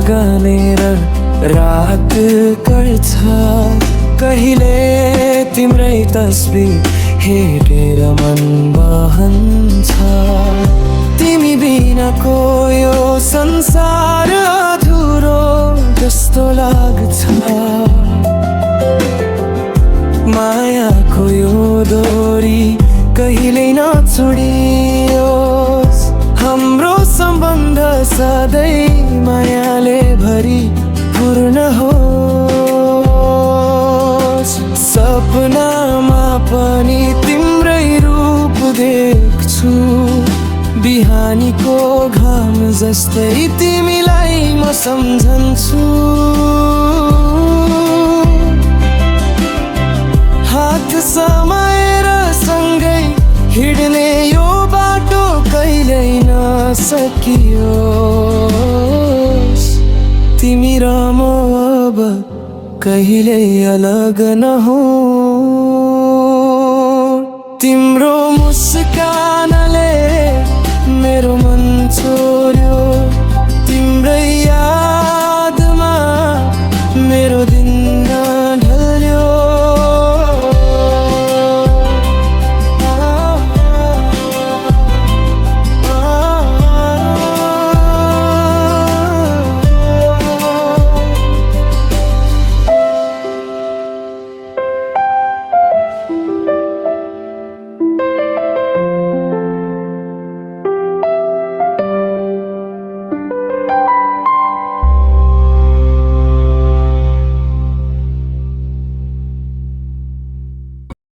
गनेर रात कट्छ कहिले तिम्रै तस्बिर हेरेर मन बहन्छ तिमी बिनाको यो संसार अधुरो जस्तो लाग्छ मायाको यो डोरी कहिल्यै नछोडियोस् हाम्रो सम्बन्ध सधैँ मायाले भरि पूर्ण होस् सपनामा पनि तिम्रै रूप देख्छु बिहानीको घाम जस्तै तिमीलाई म सम्झन्छु हात समाएर सँगै हिँड्ने यो बाटो कहिल्यै नसकियोस् तिमी र म अब कहिल्यै अलग नहौं तिम्रो मुस्कान